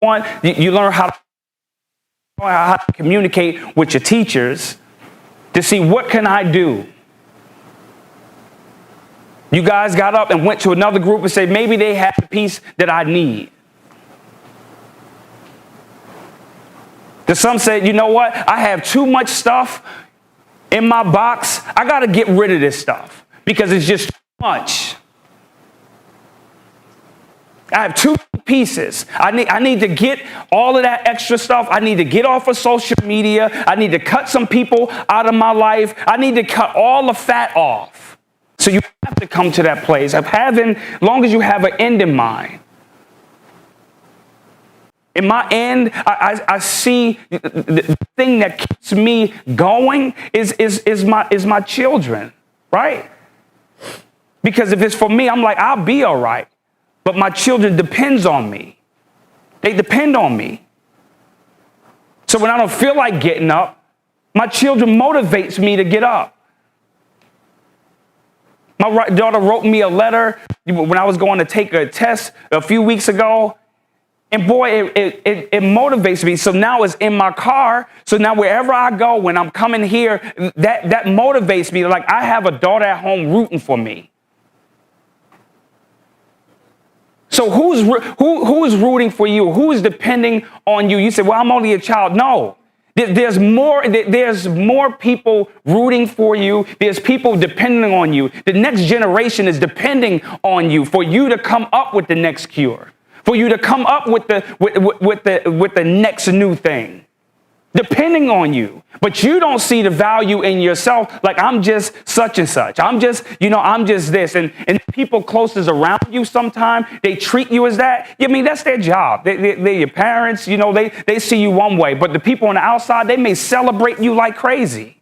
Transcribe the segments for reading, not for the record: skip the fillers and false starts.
one, you learn how to communicate with your teachers to see what can I do. You guys got up and went to another group and said maybe they have the piece that I need. Then some said, you know what? I have too much stuff in my box. I got to get rid of this stuff because it's just too much. I have too many pieces. I need to get all of that extra stuff. I need to get off of social media. I need to cut some people out of my life. I need to cut all the fat off. So you have to come to that place of having, as long as you have an end in mind. In my end, I see the thing that keeps me going is my children, right? Because if it's for me, I'm like, I'll be all right. But my children depends on me. They depend on me. So when I don't feel like getting up, my children motivates me to get up. My daughter wrote me a letter when I was going to take a test a few weeks ago. And boy, it motivates me. So now it's in my car. So now wherever I go, when I'm coming here, that motivates me. Like I have a daughter at home rooting for me. So who's rooting for you? Who is depending on you? You say, well, I'm only a child. No, there's more people rooting for you. There's people depending on you. The next generation is depending on you for you to come up with the next cure, for you to come up with the next new thing, depending on you. But you don't see the value in yourself. Like I'm just such and such. I'm just this. And people closest around you sometimes, they treat you as that. I mean, that's their job. They're your parents, they see you one way. But the people on the outside, they may celebrate you like crazy.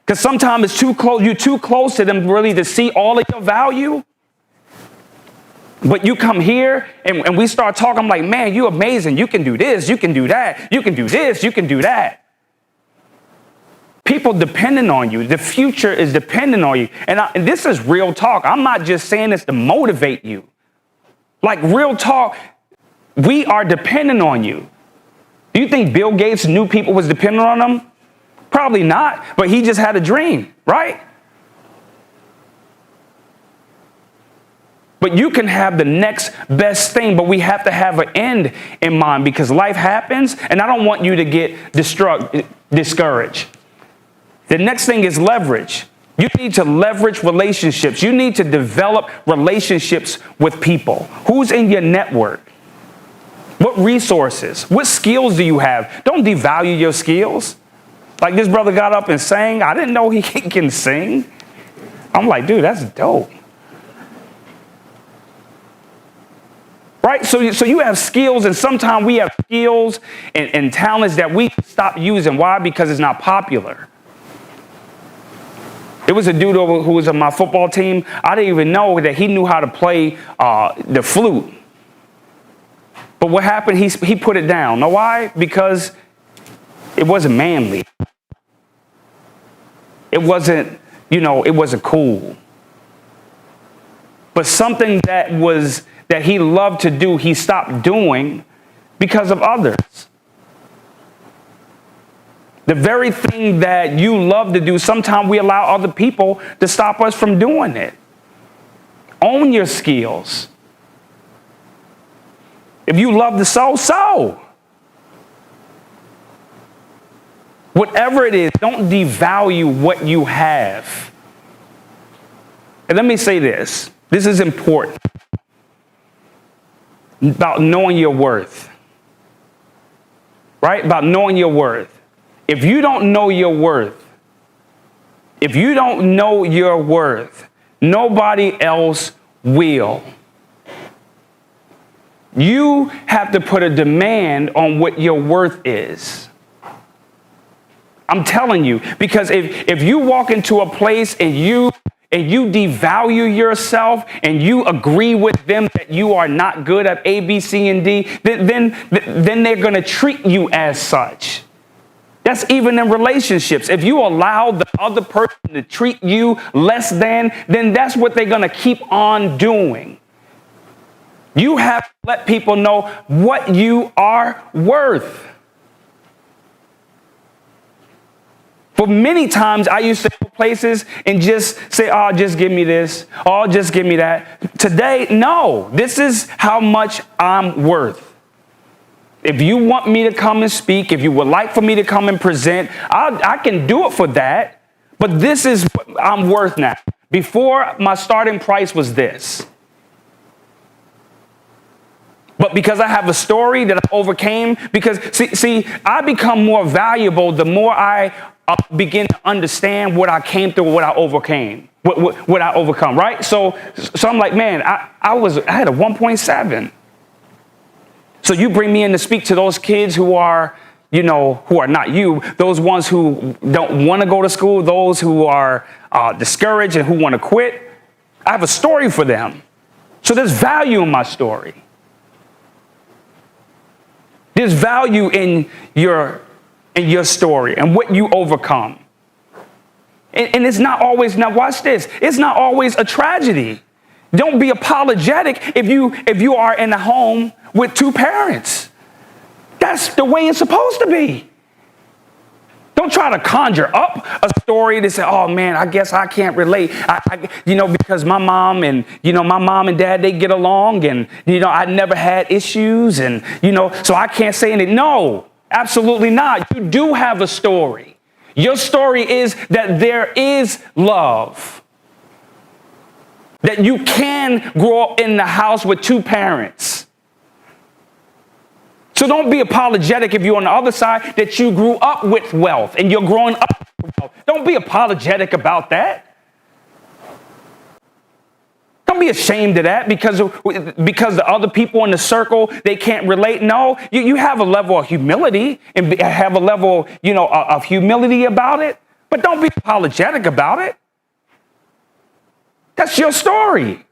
Because sometimes it's too close. You're too close to them really to see all of your value. But you come here and we start talking. I'm like, man, you're amazing. You can do this. You can do that. You can do this. You can do that. People depending on you. The future is dependent on you. And this is real talk. I'm not just saying this to motivate you. Like real talk, we are dependent on you. Do you think Bill Gates knew people was dependent on him? Probably not. But he just had a dream, right? But you can have the next best thing, but we have to have an end in mind because life happens, and I don't want you to get discouraged. The next thing is leverage. You need to leverage relationships. You need to develop relationships with people. Who's in your network? What resources? What skills do you have? Don't devalue your skills. Like this brother got up and sang. I didn't know he can sing. I'm like, dude, that's dope. Right? So you have skills, and sometimes we have skills and talents that we stop using. Why? Because it's not popular. There was a dude who was on my football team. I didn't even know that he knew how to play the flute. But what happened? He put it down. Know why? Because it wasn't manly. It wasn't, it wasn't cool. But something that he loved to do, he stopped doing because of others. The very thing that you love to do, sometimes we allow other people to stop us from doing it. Own your skills. If you love to sew, sew. Whatever it is, don't devalue what you have. And let me say this. This is important. About knowing your worth. Right? About knowing your worth. If you don't know your worth, nobody else will. You have to put a demand on what your worth is. I'm telling you, because if you walk into a place and you devalue yourself and you agree with them that you are not good at A, B, C, and D, then they're going to treat you as such. That's even in relationships. If you allow the other person to treat you less than, then that's what they're going to keep on doing. You have to let people know what you are worth. For many times, I used to go places and just say, oh, just give me this. Oh, just give me that. Today, no, this is how much I'm worth. If you want me to come and speak, if you would like for me to come and present, I can do it for that. But this is what I'm worth now. Before, my starting price was this. But because I have a story that I overcame, because see, I become more valuable the more I begin to understand what I came through, what I overcame, what I overcome, right? So I'm like, man, I had a 1.7. So you bring me in to speak to those kids who are, who are not you, those ones who don't want to go to school, those who are discouraged and who want to quit. I have a story for them. So there's value in my story. There's value in your story and what you overcome. And it's not always, now watch this, it's not always a tragedy. Don't be apologetic if you are in a home with two parents. That's the way it's supposed to be. Don't try to conjure up a story to say, oh man, I guess I can't relate. Because my mom and dad, they get along, and I never had issues, and so I can't say anything. No, absolutely not. You do have a story. Your story is that there is love. That you can grow up in the house with two parents. So don't be apologetic if you're on the other side that you grew up with wealth and you're growing up with wealth. Don't be apologetic about that. Don't be ashamed of that because the other people in the circle, they can't relate. No, you have a level of humility and have a level, of humility about it, but don't be apologetic about it. That's your story.